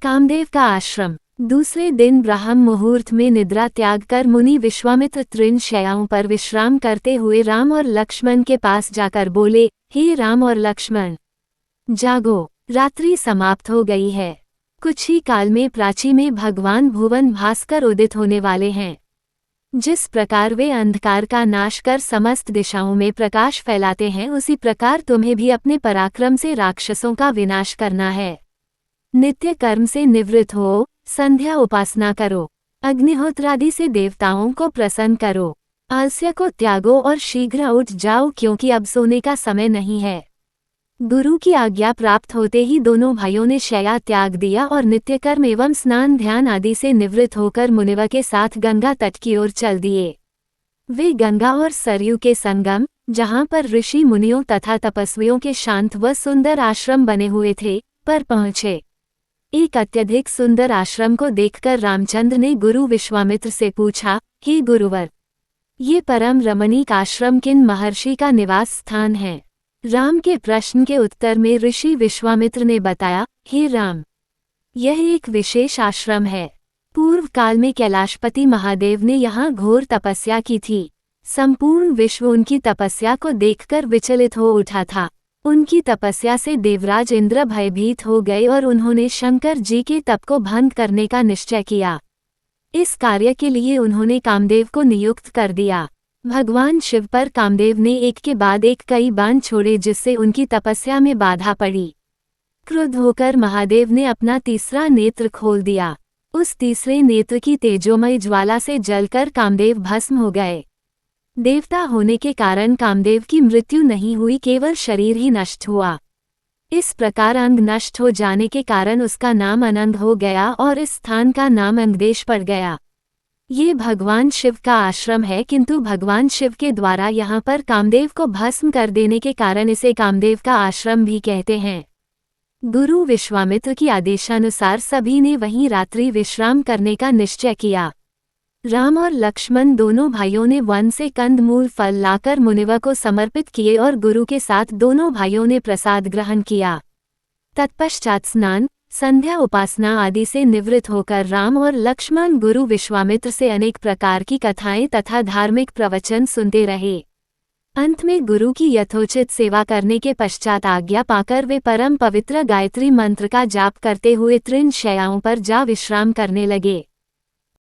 कामदेव का आश्रम। दूसरे दिन ब्राह्म मुहूर्त में निद्रा त्याग कर मुनि विश्वामित्र तृण शैयाओं पर विश्राम करते हुए राम और लक्ष्मण के पास जाकर बोले, हे राम और लक्ष्मण, जागो, रात्रि समाप्त हो गई है। कुछ ही काल में प्राची में भगवान भुवन भास्कर उदित होने वाले हैं। जिस प्रकार वे अंधकार का नाश कर समस्त दिशाओं में प्रकाश फैलाते हैं, उसी प्रकार तुम्हें भी अपने पराक्रम से राक्षसों का विनाश करना है। नित्य कर्म से निवृत्त हो, संध्या उपासना करो, अग्निहोत्रादि से देवताओं को प्रसन्न करो, आलस्य को त्यागो और शीघ्र उठ जाओ, क्योंकि अब सोने का समय नहीं है। गुरु की आज्ञा प्राप्त होते ही दोनों भाइयों ने शैया त्याग दिया और नित्य कर्म एवं स्नान ध्यान आदि से निवृत्त होकर मुनिवा के साथ गंगा तट की ओर चल दिए। वे गंगा और सरयू के संगम, जहाँ पर ऋषि मुनियों तथा तपस्वियों के शांत व सुंदर आश्रम बने हुए थे, पर पहुँचे। एक अत्यधिक सुंदर आश्रम को देखकर रामचंद्र ने गुरु विश्वामित्र से पूछा, हे गुरुवर, ये परम रमणीक आश्रम किन महर्षि का निवास स्थान है? राम के प्रश्न के उत्तर में ऋषि विश्वामित्र ने बताया, हे राम, यह एक विशेष आश्रम है। पूर्व काल में कैलाशपति महादेव ने यहाँ घोर तपस्या की थी। संपूर्ण विश्व उनकी तपस्या को देखकर विचलित हो उठा था। उनकी तपस्या से देवराज इंद्र भयभीत हो गए और उन्होंने शंकर जी के तप को भंग करने का निश्चय किया। इस कार्य के लिए उन्होंने कामदेव को नियुक्त कर दिया। भगवान शिव पर कामदेव ने एक के बाद एक कई बाण छोड़े, जिससे उनकी तपस्या में बाधा पड़ी। क्रुद्ध होकर महादेव ने अपना तीसरा नेत्र खोल दिया। उस तीसरे नेत्र की तेजोमय ज्वाला से जलकर कामदेव भस्म हो गए। देवता होने के कारण कामदेव की मृत्यु नहीं हुई, केवल शरीर ही नष्ट हुआ। इस प्रकार अंग नष्ट हो जाने के कारण उसका नाम अनंग हो गया और इस स्थान का नाम अंगदेश पड़ गया। ये भगवान शिव का आश्रम है, किंतु भगवान शिव के द्वारा यहाँ पर कामदेव को भस्म कर देने के कारण इसे कामदेव का आश्रम भी कहते हैं। गुरु विश्वामित्र की आदेशानुसार सभी ने वहीं रात्रि विश्राम करने का निश्चय किया। राम और लक्ष्मण दोनों भाइयों ने वन से कंदमूल फल लाकर मुनिवा को समर्पित किए और गुरु के साथ दोनों भाइयों ने प्रसाद ग्रहण किया। तत्पश्चात स्नान, संध्या उपासना आदि से निवृत्त होकर राम और लक्ष्मण गुरु विश्वामित्र से अनेक प्रकार की कथाएं तथा धार्मिक प्रवचन सुनते रहे। अंत में गुरु की यथोचित सेवा करने के पश्चात आज्ञा पाकर वे परम पवित्र गायत्री मंत्र का जाप करते हुए तृण शैयाओं पर जा विश्राम करने लगे।